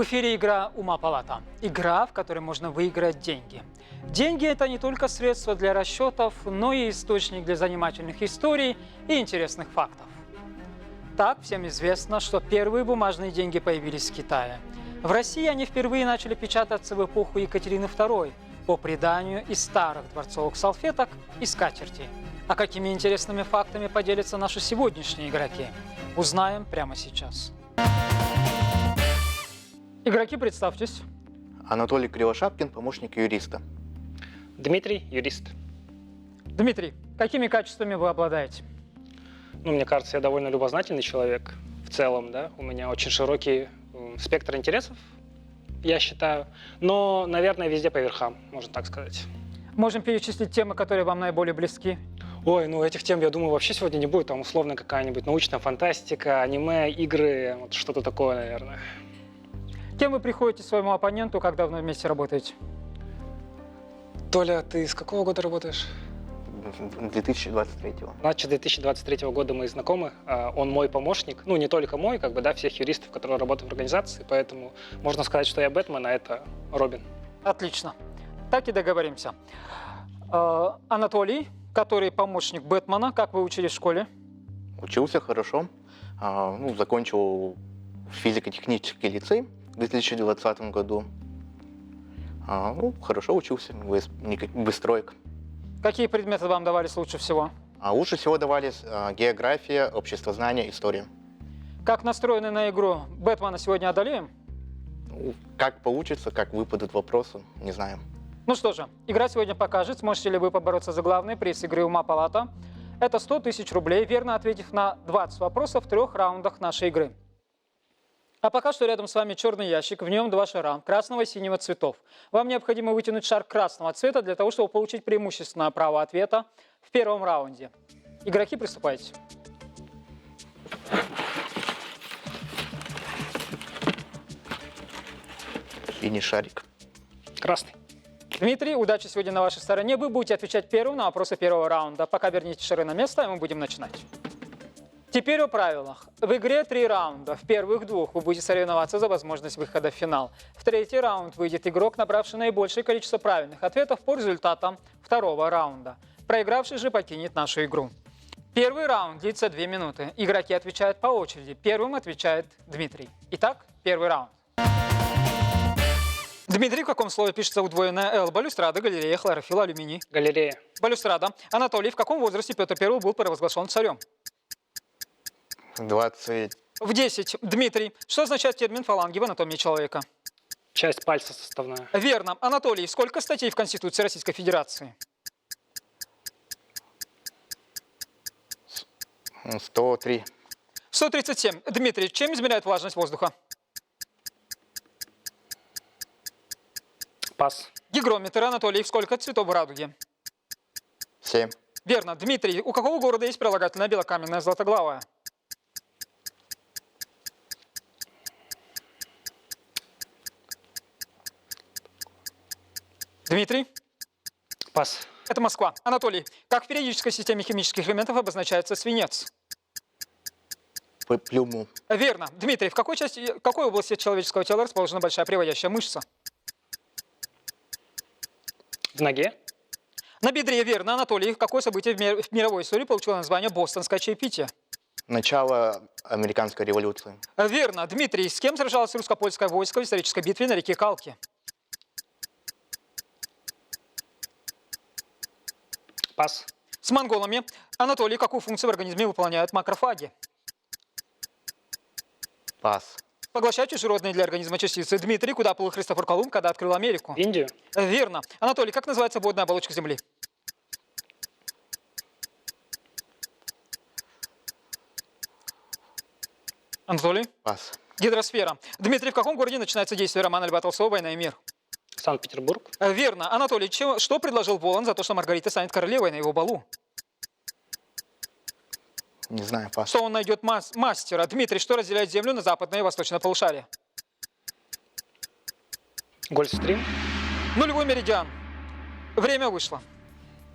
В эфире игра «Ума Палата». Игра, в которой можно выиграть деньги. Деньги – это не только средство для расчетов, но и источник для занимательных историй и интересных фактов. Так, всем известно, что первые бумажные деньги появились в Китае. В России они впервые начали печататься в эпоху Екатерины II, по преданию из старых дворцовых салфеток и скатертей. А какими интересными фактами поделятся наши сегодняшние игроки? Узнаем прямо сейчас. Игроки, представьтесь. Анатолий Кривошапкин, помощник юриста. Дмитрий, юрист. Дмитрий, какими качествами вы обладаете? Ну, мне кажется, я довольно любознательный человек в целом, да. У меня очень широкий спектр интересов, я считаю. Но, наверное, везде по верхам, можно так сказать. Можем перечислить темы, которые вам наиболее близки. Ой, ну этих тем, я думаю, вообще сегодня не будет. Там условно какая-нибудь научная фантастика, аниме, игры, вот что-то такое, наверное. Кем вы приходите своему оппоненту, как давно вместе работаете? Толя, ты с какого года работаешь? 2023-го. Значит, 2023 года мы знакомы. Он мой помощник. Ну, не только мой, как бы, да, всех юристов, которые работают в организации. Поэтому можно сказать, что я Бэтмен, а это Робин. Отлично. Так и договоримся. Анатолий, который помощник Бэтмена, как вы учились в школе? Учился хорошо. Закончил физико-технический лицей в 2020 году. Хорошо учился, без троек. Какие предметы вам давались лучше всего? Лучше всего давались география, обществознание, история. Как настроены на игру? Бэтмена сегодня одолеем? Как получится, как выпадут вопросы, не знаю. Ну что же, игра сегодня покажет, сможете ли вы побороться за главный приз игры «Ума Палата». Это 100 тысяч рублей, верно ответив на 20 вопросов в 3 раундах нашей игры. А пока что рядом с вами черный ящик, в нем 2 шара красного и синего цветов. Вам необходимо вытянуть шар красного цвета для того, чтобы получить преимущественное право ответа в первом раунде. Игроки, приступайте. Синий шарик. Красный. Дмитрий, удачи сегодня на вашей стороне. Вы будете отвечать первым на вопросы первого раунда. Пока верните шары на место, и мы будем начинать. Теперь о правилах. В игре 3 раунда. В первых 2 вы будете соревноваться за возможность выхода в финал. В 3-й раунд выйдет игрок, набравший наибольшее количество правильных ответов по результатам 2-го раунда. Проигравший же покинет нашу игру. Первый раунд длится 2 минуты. Игроки отвечают по очереди. Первым отвечает Дмитрий. Итак, первый раунд. Дмитрий, в каком слове пишется удвоенное «Л»? Балюстрада, галерея, хлорофилл, алюминий. Галерея. Балюстрада. Анатолий, в каком возрасте Петр I был провозглашен царем? 20. В 10. Дмитрий, что означает термин фаланги в анатомии человека? Часть пальца составная. Верно. Анатолий, сколько статей в Конституции Российской Федерации? 103. 137. Дмитрий, чем измеряют влажность воздуха? Пас. Гигрометр. Анатолий, сколько цветов в радуге? 7. Верно. Дмитрий, у какого города есть прилагательное белокаменное златоглавое? Дмитрий? Пас. Это Москва. Анатолий, как в периодической системе химических элементов обозначается свинец? Плюму. Верно. Дмитрий, в какой области человеческого тела расположена большая приводящая мышца? В ноге. На бедре. Верно. Анатолий, какое событие в мировой истории получило название «Бостонское чаепитие»? Начало американской революции. Верно. Дмитрий, с кем сражалось русско-польское войско в исторической битве на реке Калки? Пас. С монголами. Анатолий, какую функцию в организме выполняют макрофаги? Пас. Поглощать чужеродные для организма частицы. Дмитрий, куда плыл Христофор Колумб, когда открыл Америку? В Индию. Верно. Анатолий, как называется водная оболочка Земли? Анатолий? Пас. Гидросфера. Дмитрий, в каком городе начинается действие романа Льва Толстого «Война и мир»? Санкт-Петербург. Верно. Анатолий, что предложил Волан за то, что Маргарита станет королевой на его балу? Не знаю, пас. Что он найдет мастера? Дмитрий, что разделяет Землю на западное и восточное полушарие? Гольфстрим. Нулевой меридиан. Время вышло.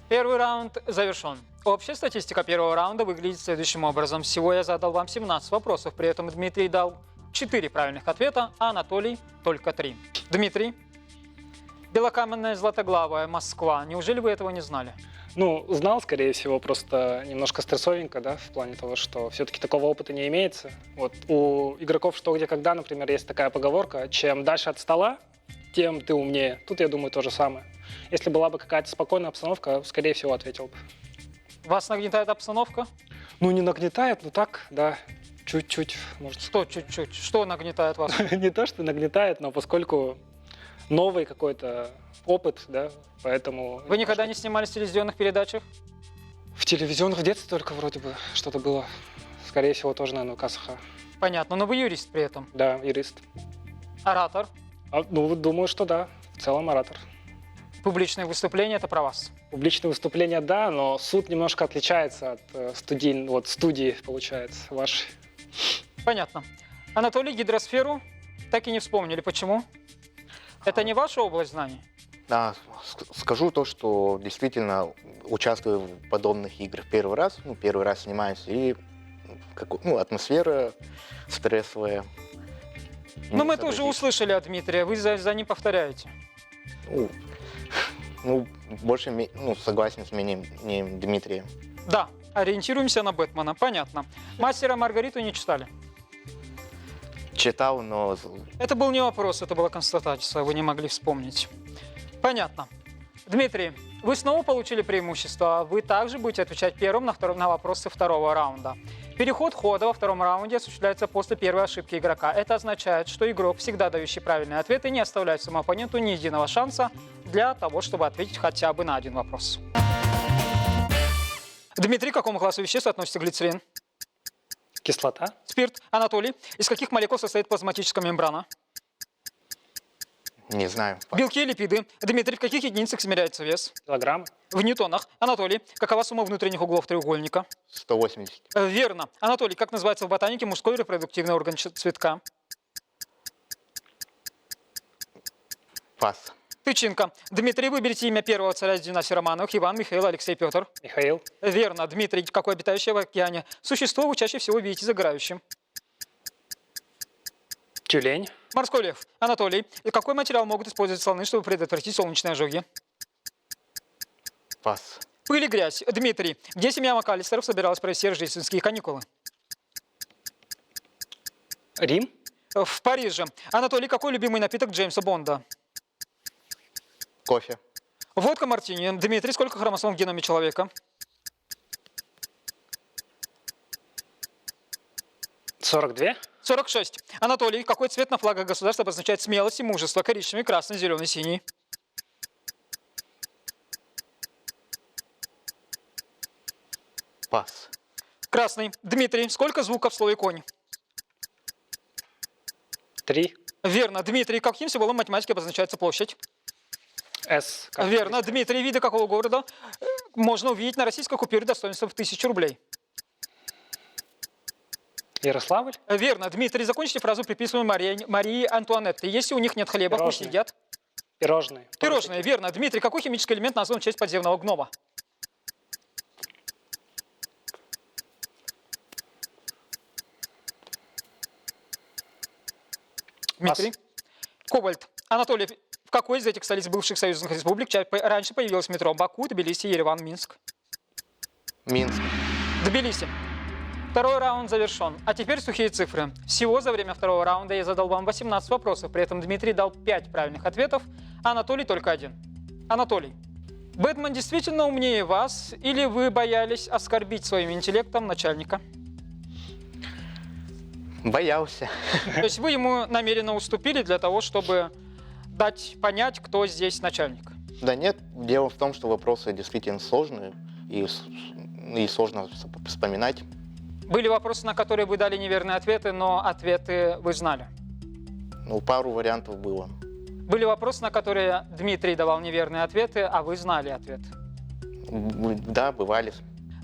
Первый раунд завершен. Общая статистика первого раунда выглядит следующим образом. Всего я задал вам 17 вопросов, при этом Дмитрий дал 4 правильных ответа, а Анатолий только 3. Дмитрий. Белокаменная Златоглавая, Москва. Неужели вы этого не знали? Ну, знал, скорее всего, просто немножко стрессовенько, да, в плане того, что все-таки такого опыта не имеется. Вот у игроков «Что, где, когда», например, есть такая поговорка: чем дальше от стола, тем ты умнее. Тут, я думаю, то же самое. Если была бы какая-то спокойная обстановка, скорее всего, ответил бы. Вас нагнетает обстановка? Ну, не нагнетает, но так, да, чуть-чуть, может. Что чуть-чуть? Что нагнетает вас? Не то, что нагнетает, но поскольку новый какой-то опыт, да, поэтому... Вы никогда не снимались в телевизионных передачах? В телевизионных в детстве только вроде бы что-то было. Скорее всего, тоже, наверное, у КСХ. Понятно, но вы юрист при этом. Да, юрист. Оратор. Ну, думаю, что да. В целом оратор. Публичные выступления – это про вас. Публичные выступления, да, но суд немножко отличается от студии, получается, вашей. Понятно. Анатолий, гидросферу так и не вспомнили. Почему? Это не ваша область знаний? Да, скажу то, что действительно участвую в подобных играх первый раз снимаюсь, и атмосфера стрессовая. Но мы Не тоже сообразить. услышали от Дмитрия, вы за ним повторяете. Больше согласен с мнением Дмитрия. Да, ориентируемся на Бэтмена, понятно. «Мастера и Маргариту» не читали? Читал, но Это был не вопрос, это была констатация, вы не могли вспомнить. Понятно. Дмитрий, вы снова получили преимущество. Вы также будете отвечать первым на вопросы второго раунда. Переход хода во втором раунде осуществляется после первой ошибки игрока. Это означает, что игрок, всегда дающий правильные ответы, не оставляет своему оппоненту ни единого шанса для того, чтобы ответить хотя бы на один вопрос. Дмитрий, к какому классу веществ относится глицерин? Кислота? Спирт. Анатолий, из каких молекул состоит плазматическая мембрана? не знаю. Белки и липиды. Дмитрий, в каких единицах измеряется вес? Килограммы? В ньютонах. Анатолий, какова сумма внутренних углов треугольника? 180. Верно. Анатолий, как называется в ботанике мужской репродуктивный орган цветка? Пас. Тычинка. Дмитрий, выберите имя первого царя из династии Романовых: Иван, Михаил, Алексей, Петр. Михаил? Верно. Дмитрий, какое обитающее в океане существо вы чаще всего видите загорающим? Тюлень? Морской лев. Анатолий, какой материал могут использовать слоны, чтобы предотвратить солнечные ожоги? Пас. Пыль и грязь. Дмитрий, где семья МакАлистеров собиралась провести рождественские каникулы? Рим? В Париже. Анатолий, какой любимый напиток Джеймса Бонда? Кофе. Водка мартини. Дмитрий, сколько хромосом в геноме человека? 42? 46. Анатолий, какой цвет на флагах государства обозначает смелость и мужество? Коричневый, красный, зеленый, синий. Пас. Красный. Дмитрий, сколько звуков в слове конь? 3? Верно. Дмитрий, каким символом математики обозначается площадь? С? Верно. Дмитрий, виды какого города можно увидеть на российской купюре достоинством в 1000 рублей? Ярославль? Верно. Дмитрий, закончите фразу, приписываемую Марии Антуанетте. Если у них нет хлеба, пусть Пирожные. едят. Пирожные? Пирожные. Верно. Дмитрий, какой химический элемент назван в честь подземного гнома? Дмитрий. Кобальт. Анатолий, в какой из этих столиц бывших союзных республик раньше появилось метро? Баку, Тбилиси, Ереван, Минск. Минск. Тбилиси. Второй раунд завершен. А теперь сухие цифры. Всего за время второго раунда я задал вам 18 вопросов. При этом Дмитрий дал 5 правильных ответов, а Анатолий только 1. Анатолий, Бэтмен действительно умнее вас, или вы боялись оскорбить своим интеллектом начальника? Боялся. То есть вы ему намеренно уступили для того, чтобы дать понять, кто здесь начальник? Да нет, дело в том, что вопросы действительно сложные и сложно вспоминать. Были вопросы, на которые вы дали неверные ответы, но ответы вы знали. Пару вариантов было. Были вопросы, на которые Дмитрий давал неверные ответы, а вы знали ответ. Да, бывали.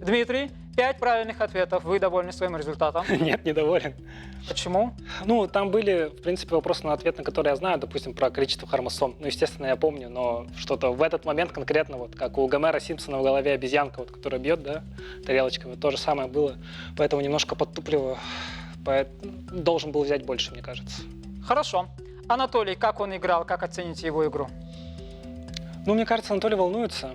Дмитрий, 5 правильных ответов. Вы довольны своим результатом? Нет, недоволен. Почему? Ну, там были, в принципе, вопросы на ответ, на которые я знаю, допустим, про количество хромосом. Ну, естественно, я помню, но что-то в этот момент конкретно, вот как у Гомера Симпсона в голове обезьянка, вот, которая бьет, да, тарелочками, то же самое было. Поэтому немножко подтупливо Должен был взять больше, мне кажется. Хорошо. Анатолий, как он играл, как оцените его игру? Ну, мне кажется, Анатолий волнуется.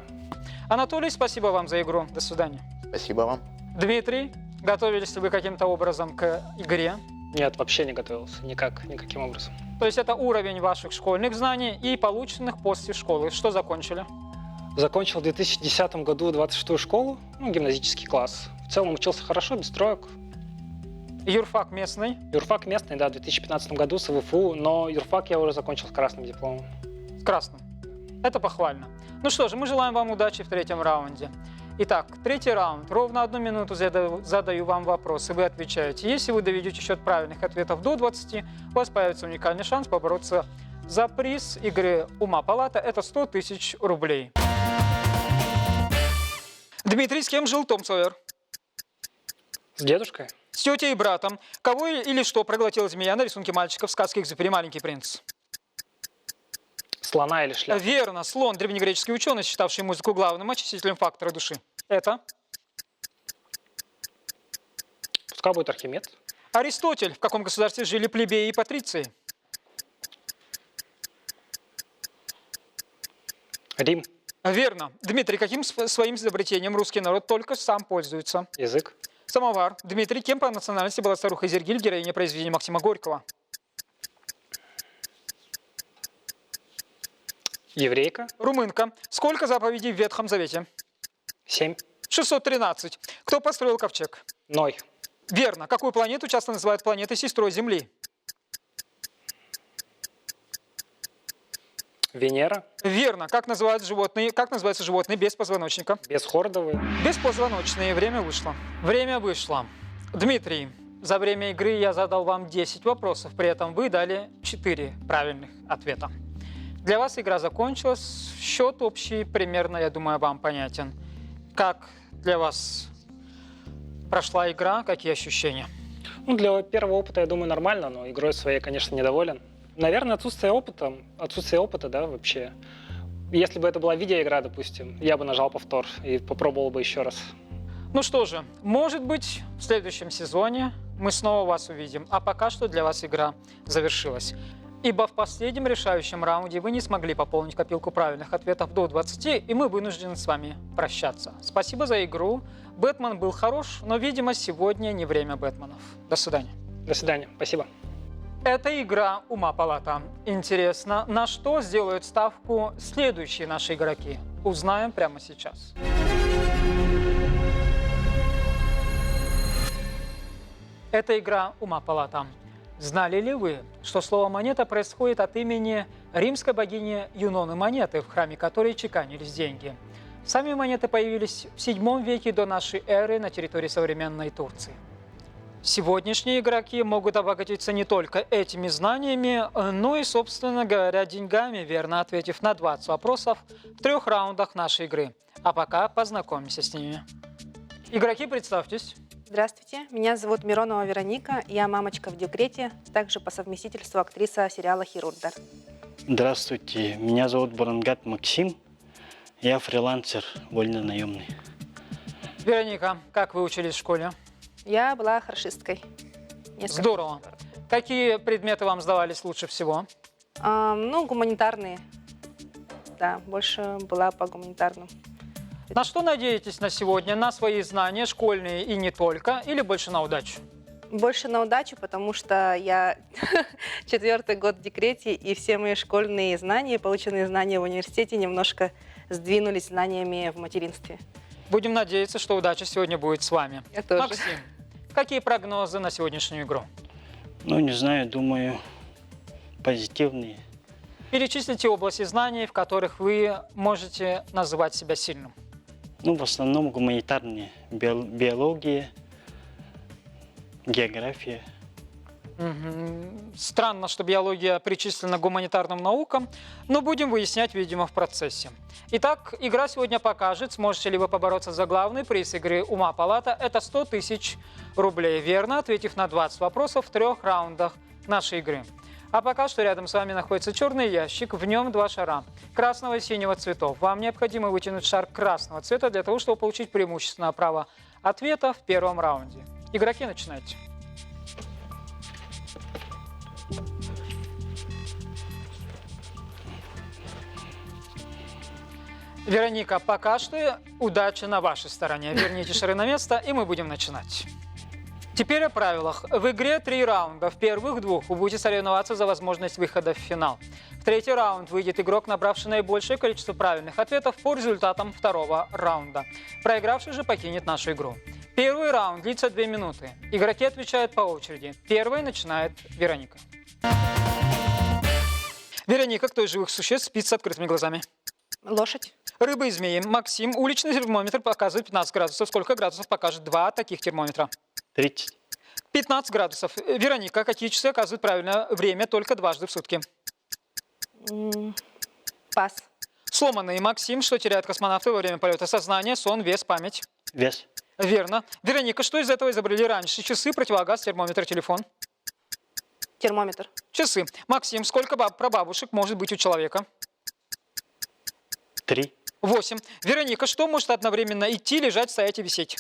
Анатолий, спасибо вам за игру. До свидания. Спасибо вам. Дмитрий, готовились ли вы каким-то образом к игре? Нет, вообще не готовился. Никаким образом. То есть это уровень ваших школьных знаний и полученных после школы. Что закончили? Закончил в 2010 году 26-ю школу, гимназический класс. В целом учился хорошо, без троек. Юрфак местный. Юрфак местный, да, в 2015 году с ВФУ, но юрфак я уже закончил с красным дипломом. С красным. Это похвально. Ну что же, мы желаем вам удачи в третьем раунде. Итак, третий раунд. Ровно 1 минуту задаю вам вопрос, и вы отвечаете. Если вы доведете счет правильных ответов до 20, у вас появится уникальный шанс побороться за приз игры «Ума палата». Это 100 тысяч рублей. Дмитрий, с кем жил Том Сойер? С дедушкой? С тетей и братом. Кого или что проглотила змея на рисунке мальчика в сказке «Экзюпери. Маленький принц»? Слона или шляпу? Верно. Слон, древнегреческий ученый, считавший музыку главным очистителем фактора души. Это? Пускай будет Архимед. Аристотель. В каком государстве жили плебеи и патриции? Рим. Верно. Дмитрий, каким своим изобретением русский народ только сам пользуется? Язык. Самовар. Дмитрий, кем по национальности была старуха Изергиль, героиня произведения Максима Горького? Еврейка. Румынка. Сколько заповедей в Ветхом Завете? 7. 613. Кто построил ковчег? Ной. Верно. Какую планету часто называют планетой-сестрой Земли? Венера. Верно. Как называются животные без позвоночника? Бесхордовые. Беспозвоночные. Время вышло. Время вышло. Дмитрий, за время игры я задал вам 10 вопросов, при этом вы дали 4 правильных ответа. Для вас игра закончилась. Счет общий примерно, я думаю, вам понятен. Как для вас прошла игра? Какие ощущения? Ну, для первого опыта, я думаю, нормально, но игрой своей, конечно, недоволен. Наверное, отсутствие опыта, да, вообще. Если бы это была видеоигра, допустим, я бы нажал повтор и попробовал бы еще раз. Ну что же, может быть, в следующем сезоне мы снова вас увидим. А пока что для вас игра завершилась. Ибо в последнем решающем раунде вы не смогли пополнить копилку правильных ответов до 20, и мы вынуждены с вами прощаться. Спасибо за игру. Бэтмен был хорош, но, видимо, сегодня не время Бэтменов. До свидания. До свидания. Спасибо. Это игра «Ума палата». Интересно, на что сделают ставку следующие наши игроки? Узнаем прямо сейчас. Это игра «Ума палата». Знали ли вы, что слово «монета» происходит от имени римской богини Юноны Монеты, в храме которой чеканились деньги? Сами монеты появились в VII веке до нашей эры на территории современной Турции. Сегодняшние игроки могут обогатиться не только этими знаниями, но и, собственно говоря, деньгами, верно ответив на 20 вопросов в 3 раундах нашей игры. А пока познакомимся с ними. Игроки, представьтесь. Здравствуйте, меня зовут Миронова Вероника, я мамочка в декрете, также по совместительству актриса сериала «Хирурдар». Здравствуйте, меня зовут Бурангат Максим, я фрилансер, вольно-наемный. Вероника, как вы учились в школе? Я была хорошисткой. Здорово. Какие предметы вам сдавались лучше всего? Гуманитарные. Да, больше была по гуманитарным. На что надеетесь на сегодня? На свои знания, школьные и не только, или больше на удачу? Больше на удачу, потому что я 4-й год в декрете, и все мои школьные знания, полученные знания в университете, немножко сдвинулись знаниями в материнстве. Будем надеяться, что удача сегодня будет с вами. Я тоже. Максим, какие прогнозы на сегодняшнюю игру? Ну, не знаю, думаю, позитивные. Перечислите области знаний, в которых вы можете называть себя сильным. Ну, в основном гуманитарные, биология, география. Странно, что биология причислена к гуманитарным наукам, но будем выяснять, видимо, в процессе. Итак, игра сегодня покажет, сможете ли вы побороться за главный приз игры «Ума палата». Это 100 тысяч рублей, верно ответив на 20 вопросов в 3 раундах нашей игры. А пока что рядом с вами находится черный ящик, в нем 2 шара красного и синего цветов. Вам необходимо вытянуть шар красного цвета для того, чтобы получить преимущественное право ответа в первом раунде. Игроки, начинайте. Вероника, пока что удача на вашей стороне. Верните шары на место, и мы будем начинать. Теперь о правилах. В игре 3 раунда. В первых 2 вы будете соревноваться за возможность выхода в финал. В третий раунд выйдет игрок, набравший наибольшее количество правильных ответов по результатам второго раунда. Проигравший же покинет нашу игру. Первый раунд длится 2 минуты. Игроки отвечают по очереди. Первой начинает Вероника. Вероника, кто из живых существ спит с открытыми глазами? Лошадь. Рыбы и змеи. Максим, уличный термометр показывает 15 градусов. Сколько градусов покажет 2 таких термометра? 30. 15 градусов. Вероника, какие часы оказывают правильное время только дважды в сутки? Пас. Сломанный. Максим, что теряют космонавты во время полета? Сознание, сон, вес, память. Вес. Верно. Вероника, что из этого изобрели раньше? Часы, противогаз, термометр, телефон? Термометр. Часы. Максим, сколько прабабушек может быть у человека? 3. 8. Вероника, что может одновременно идти, лежать, стоять и висеть?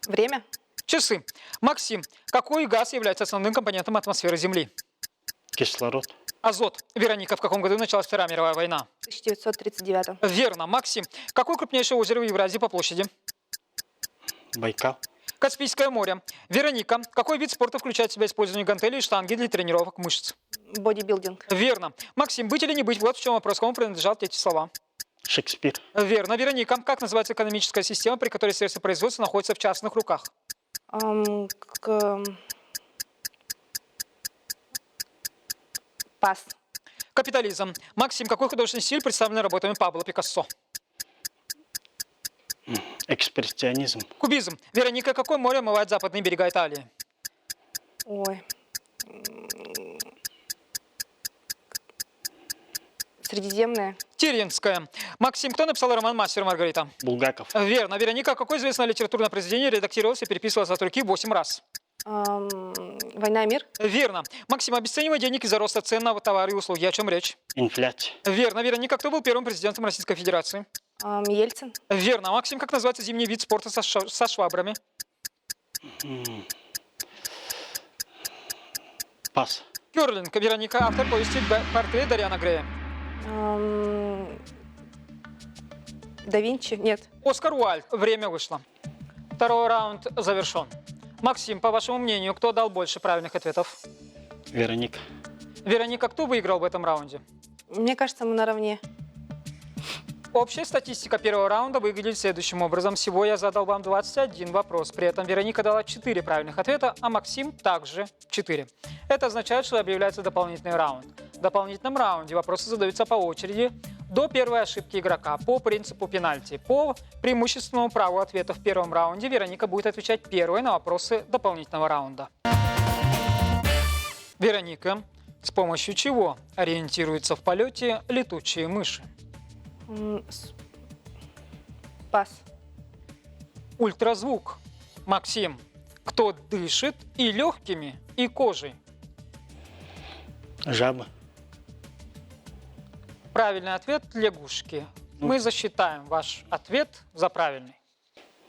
Время. Часы. Максим, какой газ является основным компонентом атмосферы Земли? Кислород. Азот. Вероника, в каком году началась Вторая мировая война? 1939. Верно. Максим, какое крупнейшее озеро в Евразии по площади? Байкал. Каспийское море. Вероника, какой вид спорта включает в себя использование гантелей и штанги для тренировок мышц? Бодибилдинг. Верно. Максим, быть или не быть, вот в чем вопрос, кому принадлежат эти слова? Шекспир. Верно. Вероника, как называется экономическая система, при которой средства производства находятся в частных руках? Пас. Капитализм. Максим, какой художественный стиль представлен работами Пабло Пикассо? Экспрессионизм. Кубизм. Вероника, какое море омывает западные берега Италии? Ой. Средиземное. Тиринская. Максим, кто написал роман «Мастер и Маргарита»? Булгаков. Верно. Вероника, какое известное литературное произведение редактировалось и переписывалось от руки 8 раз? Война и мир. Верно. Максим, обесценивание денег из-за роста цен на товары и услуги. О чем речь? Инфляция. Верно. Вероника, кто был первым президентом Российской Федерации? Ельцин. Верно. Максим, как называется зимний вид спорта со швабрами? Пас. Керлинг. Вероника, автор повести «Портрет Дориана Грея». Да Винчи. Нет. Оскар Уайльд. Время вышло. Второй раунд завершен. Максим, по вашему мнению, кто дал больше правильных ответов? Вероника. Вероника, кто выиграл в этом раунде? Мне кажется, мы наравне. Общая статистика первого раунда выглядит следующим образом. Всего я задал вам 21 вопрос. При этом Вероника дала 4 правильных ответа, а Максим также 4. Это означает, что объявляется дополнительный раунд. В дополнительном раунде вопросы задаются по очереди до первой ошибки игрока по принципу пенальти. По преимущественному праву ответа в первом раунде Вероника будет отвечать первой на вопросы дополнительного раунда. Вероника, с помощью чего ориентируются в полете летучие мыши? Пас. Ультразвук. Максим, кто дышит и легкими, и кожей? Жаба. Правильный ответ – лягушки. Мы засчитаем ваш ответ за правильный.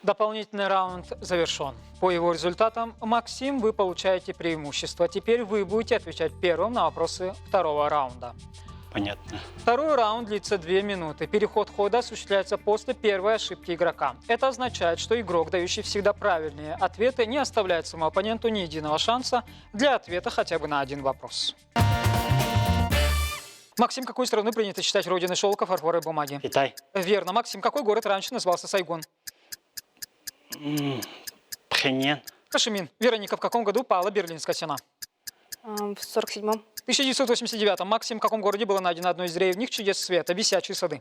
Дополнительный раунд завершен. По его результатам, Максим, вы получаете преимущество. Теперь вы будете отвечать первым на вопросы второго раунда. Понятно. Второй раунд длится 2 минуты. Переход хода осуществляется после первой ошибки игрока. Это означает, что игрок, дающий всегда правильные ответы, не оставляет своему оппоненту ни единого шанса для ответа хотя бы на один вопрос. Максим, какую страну принято считать родиной шелка, фарфора и бумаги? Китай. Верно. Максим, какой город раньше назывался Сайгон? Пхеньян. Кашимин. Вероника, в каком году пала Берлинская стена? В 47-м. В 1989. Максим, в каком городе было найдено одно из древних чудес света – висячие сады?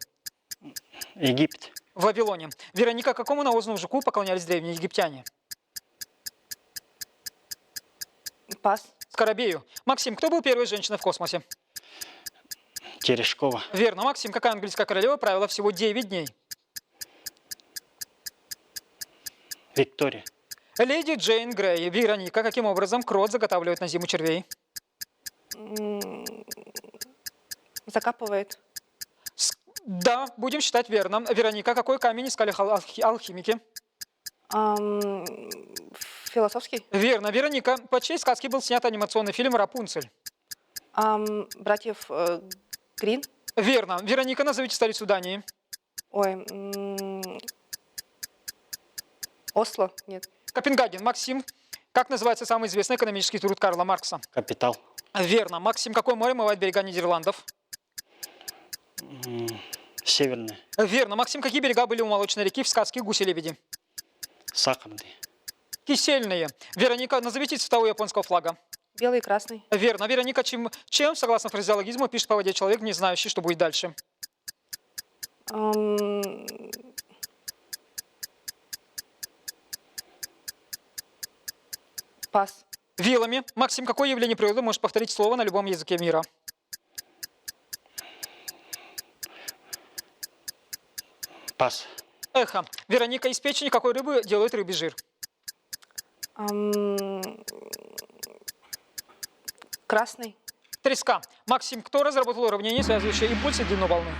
Египет. В Вавилоне. Вероника, какому навозному жуку поклонялись древние египтяне? Пас. Скоробею. Максим, кто был первой женщиной в космосе? Терешкова. Верно. Максим, какая английская королева правила всего 9 дней? Виктория. Леди Джейн Грей. Вероника, каким образом крот заготавливает на зиму червей? Закапывает. Да, будем считать верно. Вероника, какой камень искали алхимики? Философский. Верно. Вероника, по чьей сказке был снят анимационный фильм «Рапунцель»? Братьев Грин. Верно. Вероника, назовите столицу Дании. Ой, Осло? Нет. Копенгаген. Максим, как называется самый известный экономический труд Карла Маркса? Капитал. Верно. Максим, какое море омывает берега Нидерландов? Северный. Верно. Максим, какие берега были у молочной реки в сказке «Гуси-лебеди»? Сахарный. Кисельные. Вероника, назовите цвета у японского флага. Белый и красный. Верно. Вероника, чем, согласно фразеологизму, пишет по воде человек, не знающий, что будет дальше? Ам, Пас. Вилами. Максим, какое явление природы может повторить слово на любом языке мира? Пас. Эхо. Вероника, из печени какой рыбы делают рыбий жир? Ам, Красный. Треска. Максим, кто разработал уравнение, связывающее импульс и длину волны?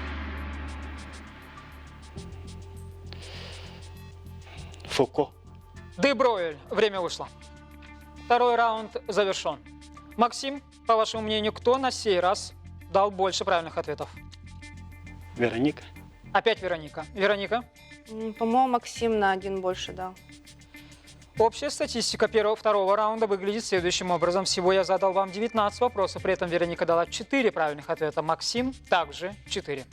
Фуко. Де Бройль. Время вышло. Второй раунд завершен. Максим, по вашему мнению, кто на сей раз дал больше правильных ответов? Вероника. Опять Вероника. Вероника. По-моему, Максим на один больше дал. Общая статистика второго раунда выглядит следующим образом. Всего я задал вам 19 вопросов, при этом Вероника дала 4 правильных ответа, Максим также 4.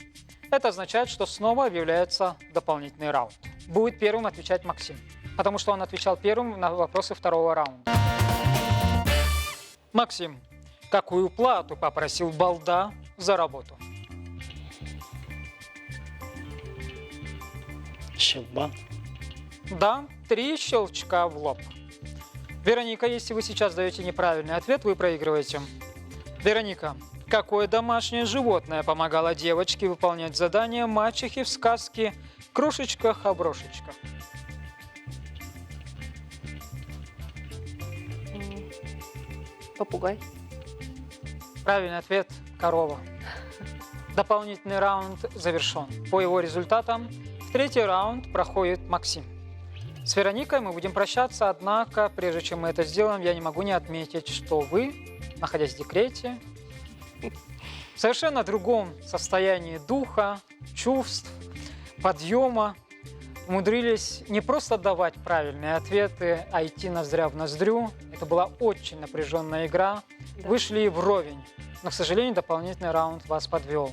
Это означает, что снова объявляется дополнительный раунд. Будет первым отвечать Максим, потому что он отвечал первым на вопросы второго раунда. Максим, какую плату попросил Балда за работу? Щелбан. Да, 3 щелчка в лоб. Вероника, если вы сейчас даете неправильный ответ, вы проигрываете. Вероника, какое домашнее животное помогало девочке выполнять задания мачехи в сказке «Крошечка-хаброшечка»? Попугай. Правильный ответ – корова. Дополнительный раунд завершен. По его результатам в третий раунд проходит Максим. С Вероникой мы будем прощаться, однако, прежде чем мы это сделаем, я не могу не отметить, что вы, находясь в декрете, в совершенно другом состоянии духа, чувств, подъема, умудрились не просто давать правильные ответы, а идти ноздря в ноздрю. Это была очень напряженная игра. Да. Вы шли вровень, но, к сожалению, дополнительный раунд вас подвел.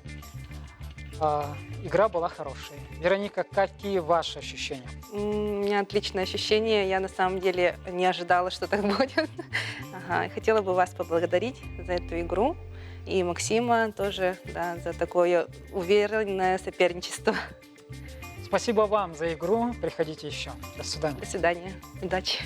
Игра была хорошей. Вероника, какие ваши ощущения? У меня отличное ощущение. Я на самом деле не ожидала, что так будет. Ага. Хотела бы вас поблагодарить за эту игру. И Максима тоже, да, за такое уверенное соперничество. Спасибо вам за игру. Приходите еще. До свидания. До свидания. Удачи.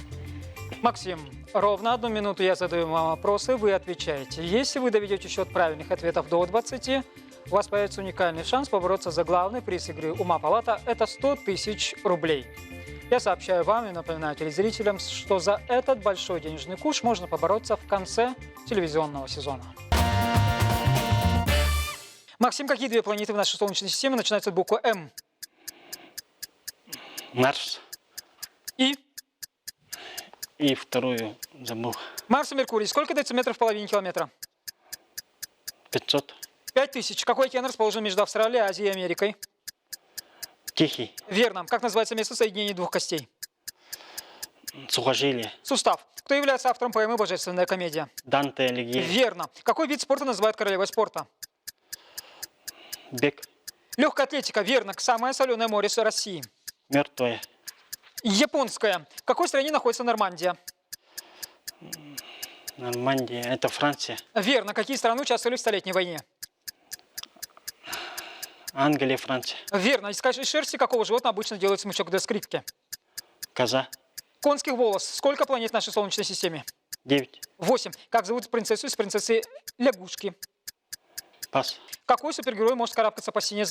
Максим, ровно 1 минуту я задаю вам вопросы, вы отвечаете. Если вы доведете счет правильных ответов до 20, у вас появится уникальный шанс побороться за главный приз игры «Ума Палата» – это 100 тысяч рублей. Я сообщаю вам и напоминаю телезрителям, что за этот большой денежный куш можно побороться в конце телевизионного сезона. Максим, какие 2 планеты в нашей Солнечной системе начинаются от буквы «М»? Марс. И вторую забыл. Марс и Меркурий. Сколько дециметров в половине километра? 500. 5000. Какой океан расположен между Австралией, Азией и Америкой? Тихий. Верно. Как называется место соединения 2 костей? Сухожилие. Сустав. Кто является автором поэмы «Божественная комедия»? Данте Алигьери. Верно. Какой вид спорта называют королевой спорта? Бег. Легкая атлетика. Верно. Самое соленое море России. Мертвое. Японская. В какой стране находится Нормандия? Нормандия. Это Франция. Верно. Какие страны участвовали в Столетней войне? Англия, Франция. Верно. Из шерсти какого животного обычно делают смычок для скрипки? Коза. Конских волос. Сколько планет в нашей Солнечной системе? 9. 8. Как зовут принцессу из принцессы лягушки? Пас. Какой супергерой может карабкаться по стене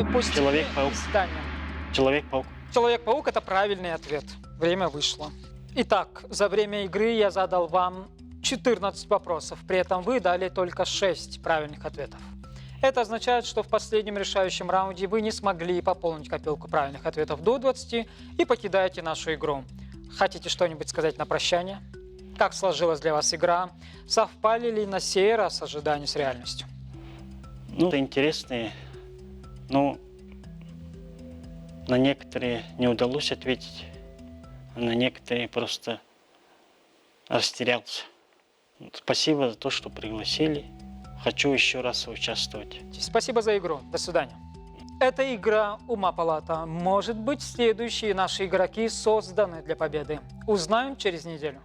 Человек-паук. здания? Человек-паук. Человек-паук – это правильный ответ. Время вышло. Итак, за время игры я задал вам 14 вопросов. При этом вы дали только 6 правильных ответов. Это означает, что в последнем решающем раунде вы не смогли пополнить копилку правильных ответов до 20 и покидаете нашу игру. Хотите что-нибудь сказать на прощание? Как сложилась для вас игра? Совпали ли на сей раз ожидания с реальностью? Ну, интересные, но на некоторые не удалось ответить, а на некоторые просто растерялся. Спасибо за то, что пригласили. Хочу еще раз участвовать. Спасибо за игру. До свидания. Эта игра «Ума палата». Может быть, следующие наши игроки созданы для победы. Узнаем через неделю.